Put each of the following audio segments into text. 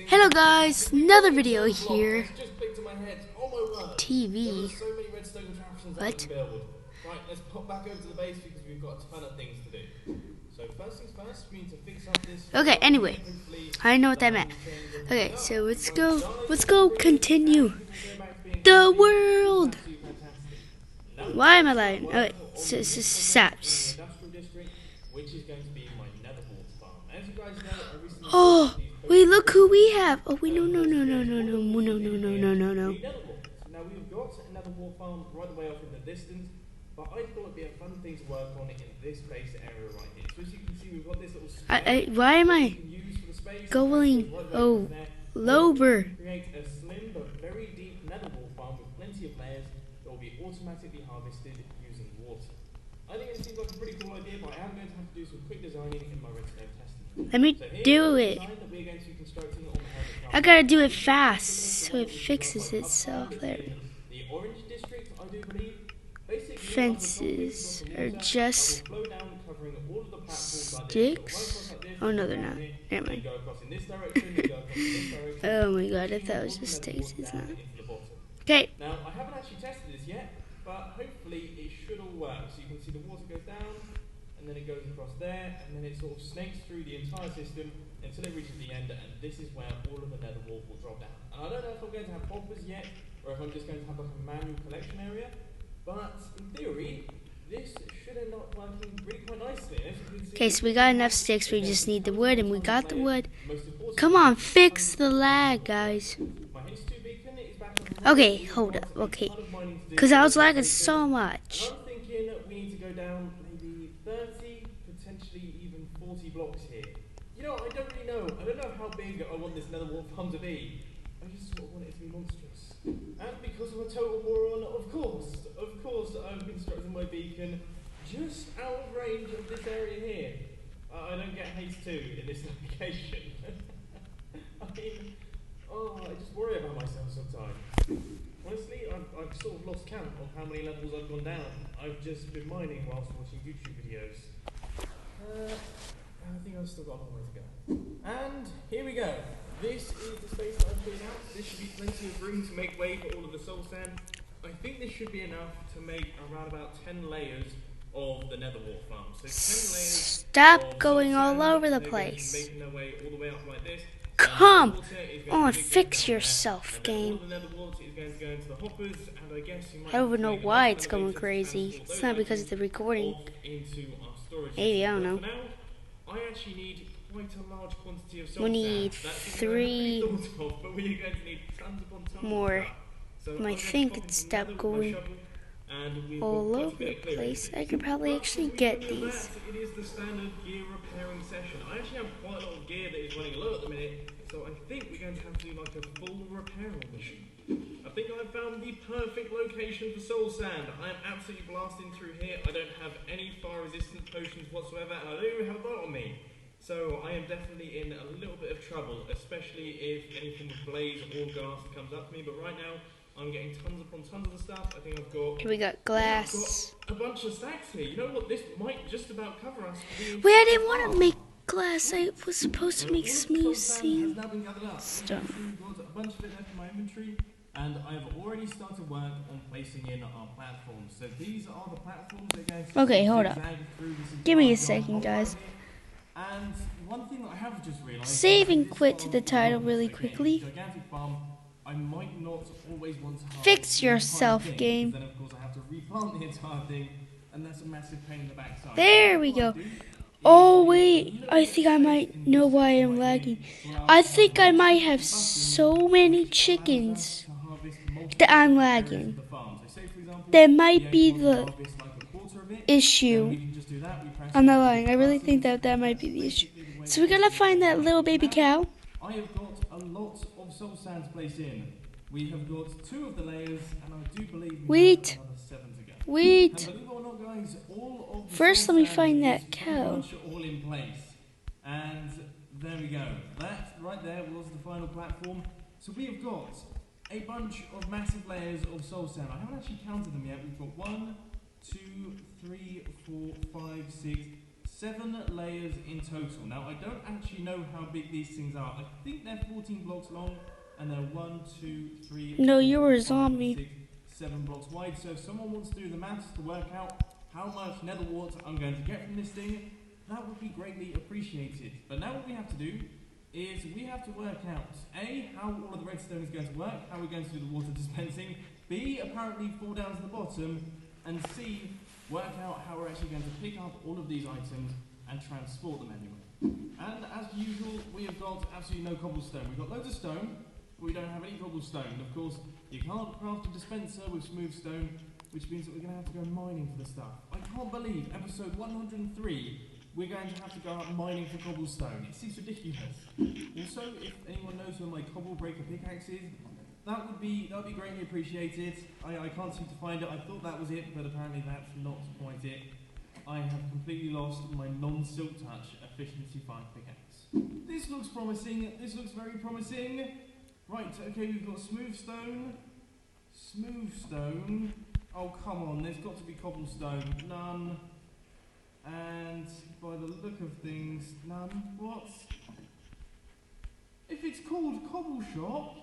Hello guys, another video here. TV. What? Right, let's pop back over to the base because we've got a ton of things to do. So first things first, we need to fix up this. Okay, anyway. I know what that meant. Okay, so let's go continue. The world! Why am I lying? Okay, saps. Oh, wait, look who we have. Oh, wait, no. Now we've got another war farm right away off in the distance, but I thought it'd be a fun thing to work on in this base area right here. So as you can see, we've got this little space why am I going lower? Create a slim but very deep nether wall farm with plenty of layers that will be automatically harvested using water. I think it seems like a pretty cool idea, but I am going to have to do some quick designing in my redstone testing. Let me do it. I gotta do it fast so it fixes itself there. The orange district, I do believe, fences are just sticks. Oh no, they're not. Never mind. Oh my god, I thought it was just sticks. It's not. Okay. Now I haven't actually tested this yet, but hopefully it should all work. So you can see the water goes down, and then it goes across there, and then it sort of snakes through the entire system until it reaches the end, and this is where all of the nether wall will drop down. And I don't know if I'm going to have hoppers yet, or if I'm just going to have like a manual collection area, but in theory, this should end up working really quite nicely. Okay, so we got enough sticks, we just need the wood, and we got the wood. Come on, fix the lag, guys. Okay, hold up, okay. Because I was lagging so much. I'm thinking we need to go down maybe 30, potentially even 40 blocks here. You know, I don't really know. I don't know how big I want this nether wall farm to be. I just sort of want it to be monstrous. And because I'm a total moron, of course, I've constructed my beacon just out of range of this area here. I don't get haste 2 in this location. I mean, I just worry about myself sometimes. Honestly, I've sort of lost count of how many levels I've gone down. I've just been mining whilst watching YouTube videos. I think I've still got a long way to go. And here we go. This is the space that I've cleared out. This should be plenty of room to make way for all of the soul sand. I think this should be enough to make around about 10 layers of the nether wall farm. So 10 layers. Stop going all over the place. Making their way all the way up like this. Come on, fix yourself, game. I don't even know why it's going crazy. It's not because of the recording. Maybe, I don't know. I actually need quite a large quantity of we need 3 more. I think it's stopped going all over the place. I could probably actually get these. It is the standard gear repairing session. I actually have quite a lot of gear that is running low at the minute, so I think we're going to have to do like a full repair mission. I think I've found the perfect location for soul sand. I am absolutely blasting through here. I don't have any fire resistant potions whatsoever, and I don't even have a boat on me. So I am definitely in a little bit of trouble, especially if anything with blaze or ghast comes up to me. But right now, I'm getting tons upon tons of the stuff. I think I've got... Here we got glass. I've got a bunch of stacks here. You know what? This might just about cover us. Wait, I didn't want to make glass. I was supposed to make smooth stone. I've got a bunch of it left in my inventory. And I've already started work on placing in our platforms. So these are the platforms that are going to... Okay, hold up. Give me a second, guys. And one thing that I have just realized... Save and quit to the title really quickly. I might not always want to fix yourself, game. Then of course I have to replant the entire thing, and that's a massive pain in the backside. There we go. Oh wait, I think I might know why I'm lagging. I think I might have so many chickens that I'm lagging. That might be the issue. I'm not lying. I really think that might be the issue. So we're gonna find that little baby cow. I have got a lot of soul sand to place in. We have got 2 of the layers, and I do believe we have another 7 to go. Wait. And believe it or not, guys, all of the first, let me find that cow. All in place, and there we go. That right there was the final platform. So we have got a bunch of massive layers of soul sand. I haven't actually counted them yet. We've got 1, 2, 3, 4, 5, 6, 7 layers in total. Now, I don't actually know how big these things are. I think they're 14 blocks long, and they're 1, 2, 3, No, 4, you were a 5, zombie. 6, 7 blocks wide. So if someone wants to do the maths to work out how much nether wart I'm going to get from this thing, that would be greatly appreciated. But now what we have to do is we have to work out A, how all of the redstone is going to work, how we're going to do the water dispensing, B, apparently fall down to the bottom, and C, work out how we're actually going to pick up all of these items and transport them anywhere. And as usual, we have got absolutely no cobblestone. We've got loads of stone, but we don't have any cobblestone. Of course, you can't craft a dispenser with smooth stone, which means that we're going to have to go mining for the stuff. I can't believe episode 103, we're going to have to go out mining for cobblestone. It seems ridiculous. Also, if anyone knows where my cobble breaker pickaxe is, that would be greatly appreciated. I can't seem to find it. I thought that was it, but apparently that's not quite it. I have completely lost my non-silk touch efficiency 5 pickaxe. This looks promising. This looks very promising. Right, okay, we've got smooth stone. Smooth stone. Oh, come on, there's got to be cobblestone. None. And by the look of things, none. What? If it's called Cobble Shop,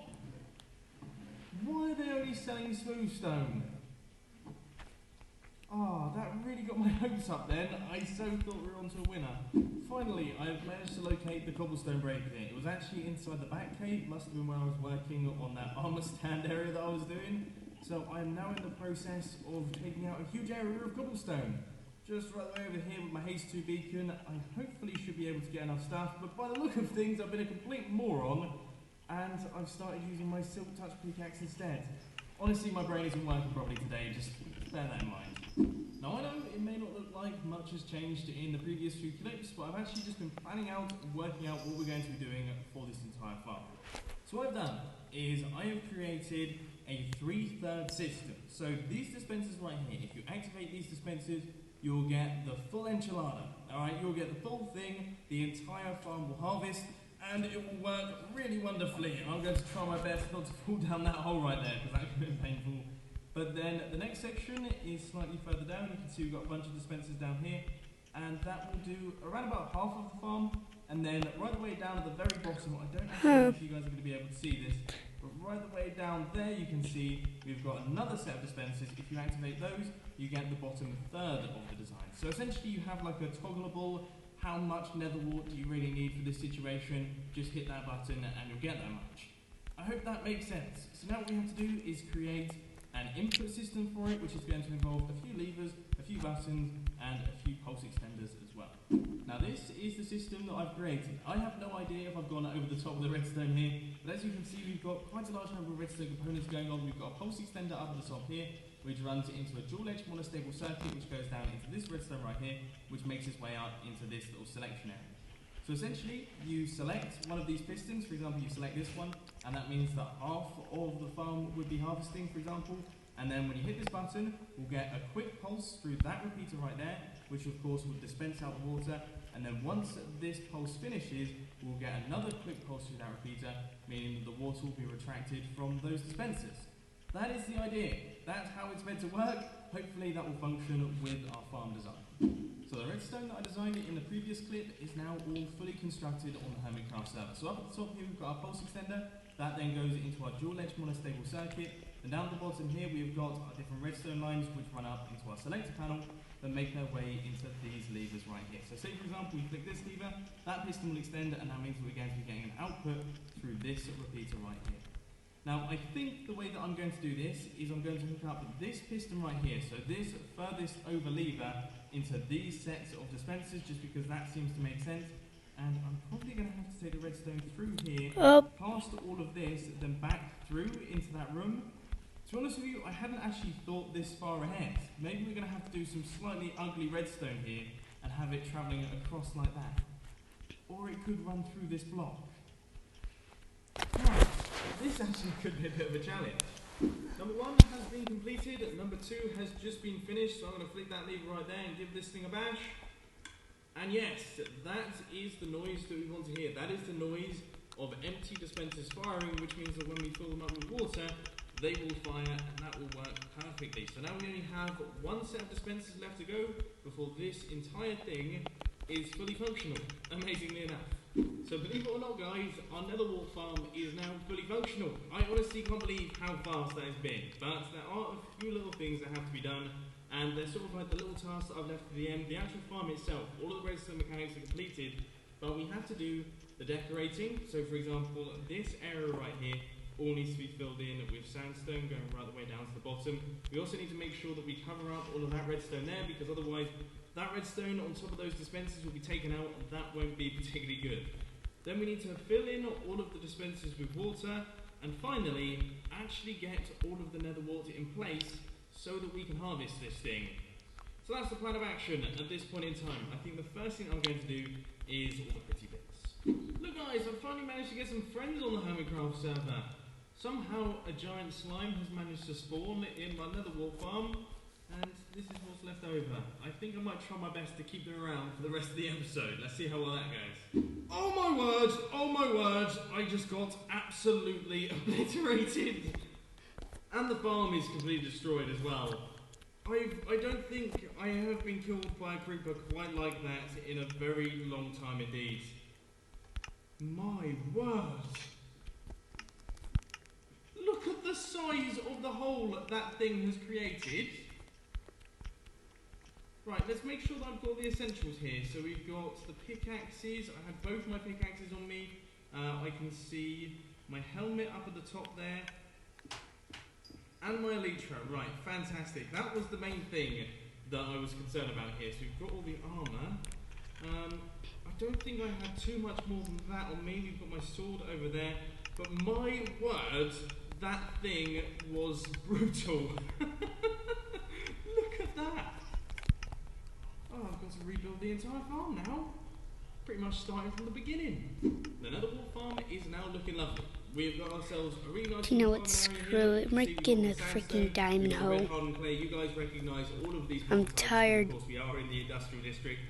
why are they only selling smooth stone? Ah, that really got my hopes up then. I so thought we were onto a winner. Finally, I've managed to locate the cobblestone breaker. It was actually inside the back cave. Must have been where I was working on that armor stand area that I was doing. So I am now in the process of taking out a huge area of cobblestone. Just right the way over here with my haste 2 beacon, I hopefully should be able to get enough stuff, but by the look of things, I've been a complete moron, and I've started using my silk touch pickaxe instead. Honestly, my brain isn't working properly today, just bear that in mind. Now I know it may not look like much has changed in the previous few clips, but I've actually just been planning out and working out what we're going to be doing for this entire farm. So what I've done is I have created a 3/3 system. So these dispensers right here, if you activate these dispensers, you'll get the full enchilada. Alright, you'll get the full thing, the entire farm will harvest, and it will work really wonderfully. And I'm going to try my best not to fall down that hole right there, because that could have been painful. But then the next section is slightly further down. You can see we've got a bunch of dispensers down here, and that will do around about half of the farm. And then right the way down at the very bottom, I don't actually know if you guys are going to be able to see this, but right the way down there you can see we've got another set of dispensers. If you activate those, you get the bottom third of the design. So essentially you have like a toggleable, how much nether wart do you really need for this situation? Just hit that button and you'll get that much. I hope that makes sense. So now what we have to do is create an input system for it, which is going to involve a few levers, a few buttons, and a few pulse extenders as well. Now this is the system that I've created. I have no idea if I've gone over the top of the redstone here, but as you can see we've got quite a large number of redstone components going on. We've got a pulse extender up at the top here, which runs into a dual edge monostable circuit, which goes down into this redstone right here, which makes its way up into this little selection area. So essentially, you select one of these pistons. For example, you select this one, and that means that half of the farm would be harvesting, for example. And then when you hit this button, we'll get a quick pulse through that repeater right there, which of course will dispense out the water. And then once this pulse finishes, we'll get another quick pulse through that repeater, meaning that the water will be retracted from those dispensers. That is the idea. That's how it's meant to work. Hopefully that will function with our farm design. So the redstone that I designed in the previous clip is now all fully constructed on the Hermitcraft server. So up at the top here we've got our pulse extender. That then goes into our dual edge monostable circuit. And down at the bottom here we've got our different redstone lines which run up into our selector panel and make their way into these levers right here. So say for example we click this lever, that piston will extend, and that means we're going to be getting an output through this repeater right here. Now I think the way that I'm going to do this is I'm going to hook up this piston right here, so this furthest over lever into these sets of dispensers, just because that seems to make sense. And I'm probably going to have to take the redstone through here, past all of this, then back through into that room. To be honest with you, I hadn't actually thought this far ahead. Maybe we're going to have to do some slightly ugly redstone here and have it travelling across like that. Or it could run through this block. Right, this actually could be a bit of a challenge. Number 1 has been completed, number 2 has just been finished, so I'm going to flick that lever right there and give this thing a bash. And yes, that is the noise that we want to hear. That is the noise of empty dispensers firing, which means that when we fill them up with water, they will fire, and that will work perfectly. So now we only have one set of dispensers left to go before this entire thing is fully functional, amazingly enough. So believe it or not guys, our netherwart farm is now fully functional. I honestly can't believe how fast that has been, but there are a few little things that have to be done, and they're sort of like the little tasks that I've left to the end. The actual farm itself, all of the redstone mechanics are completed, but we have to do the decorating. So for example, this area right here all needs to be filled in with sandstone going right the way down to the bottom. We also need to make sure that we cover up all of that redstone there, because otherwise that redstone on top of those dispensers will be taken out and that won't be particularly good. Then we need to fill in all of the dispensers with water, and finally actually get all of the nether water in place so that we can harvest this thing. So that's the plan of action at this point in time. I think the first thing I'm going to do is all the pretty bits. Look guys, I've finally managed to get some friends on the Hermitcraft server. Somehow a giant slime has managed to spawn in my netherwart farm, and this is what's left over. I think I might try my best to keep them around for the rest of the episode. Let's see how well that goes. Oh my word, I just got absolutely obliterated. And the farm is completely destroyed as well. I don't think I have been killed by a creeper quite like that in a very long time indeed. My word. Look at the size of the hole that thing has created. Right, let's make sure that I've got the essentials here. So we've got the pickaxes. I have both my pickaxes on me. I can see my helmet up at the top there. And my elytra. Right, fantastic. That was the main thing that I was concerned about here. So we've got all the armour. I don't think I had too much more than that on me. We've got my sword over there. But my word, that thing was brutal. Look at that. Oh, I've got to rebuild the entire farm now. Pretty much starting from the beginning. The netherwart farm is now looking lovely. We've got ourselves a really nice. You know what? Screw it. We're getting a freaking diamond hole. You guys recognise all of these. I'm tired. Of course, we are in the industrial district,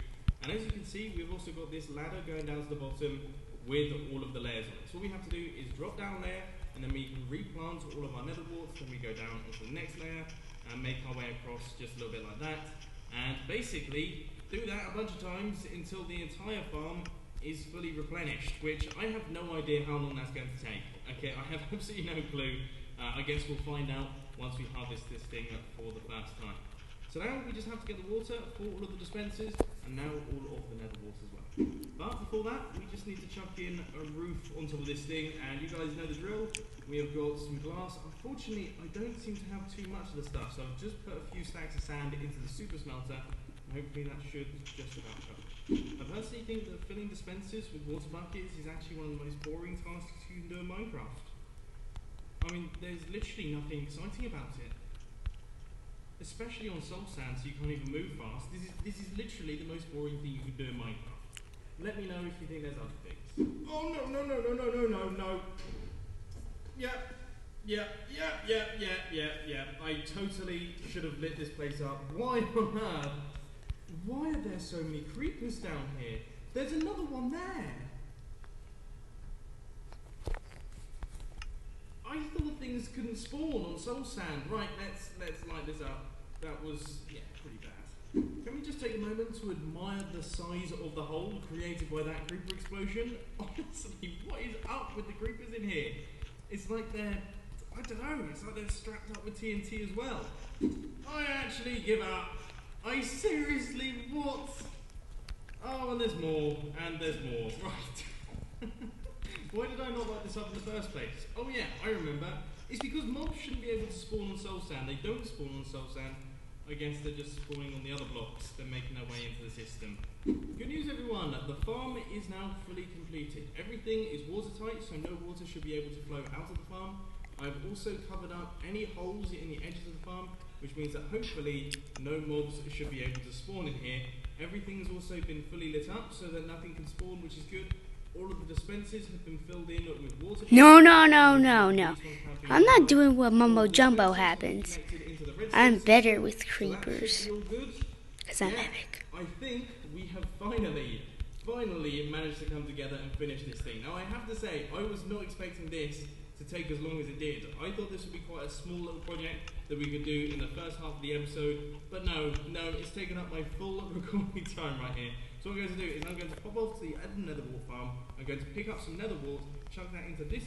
and as you can see, we've also got this ladder going down to the bottom with all of the layers on it. So all we have to do is drop down there, and then we can replant all of our netherwarts. Then we go down onto the next layer and make our way across just a little bit like that. And basically do that a bunch of times until the entire farm is fully replenished, which I have no idea how long that's going to take. Okay, I have absolutely no clue. I guess we'll find out once we harvest this thing for the first time. So now we just have to get the water for all of the dispensers, and now all of the netherwarts as well. But before that, we just need to chuck in a roof on top of this thing, and you guys know the drill. We have got some glass. Unfortunately, I don't seem to have too much of the stuff, so I've just put a few stacks of sand into the super smelter, and hopefully that should just about cover. I personally think that filling dispensers with water buckets is actually one of the most boring tasks you can do in Minecraft. I mean, there's literally nothing exciting about it. Especially on soul sand, so you can't even move fast. This is literally the most boring thing you can do in Minecraft. Let me know if you think there's other things. Oh no. Yeah. I totally should have lit this place up. Why on earth? Why are there so many creepers down here? There's another one there. I thought things couldn't spawn on soul sand. Right, let's light this up. That was, yeah, pretty bad. Can we just take a moment to admire the size of the hole created by that creeper explosion? Honestly, what is up with the creepers in here? It's like they're, I don't know, it's like they're strapped up with TNT as well. I actually give up. I seriously, what? Oh, and there's more, right. Why did I not light this up in the first place? Oh yeah, I remember. It's because mobs shouldn't be able to spawn on soul sand. They don't spawn on soul sand. I guess they're just spawning on the other blocks. They're making their way into the system. Good news everyone, the farm is now fully completed. Everything is watertight, so no water should be able to flow out of the farm. I've also covered up any holes in the edges of the farm, which means that hopefully no mobs should be able to spawn in here. Everything's also been fully lit up so that nothing can spawn, which is good. All of the dispensers have been filled in with water. No. I'm not doing what Mumbo Jumbo happens. I'm better with creepers. Because I'm epic. I think we have finally managed to come together and finish this thing. Now I have to say, I was not expecting this to take as long as it did. I thought this would be quite a small little project that we could do in the first half of the episode, but no, it's taken up my full recording time right here. So So what I'm going to do is I'm going to pop off to the other nether wart farm. I'm going to pick up some nether wart, chuck that into this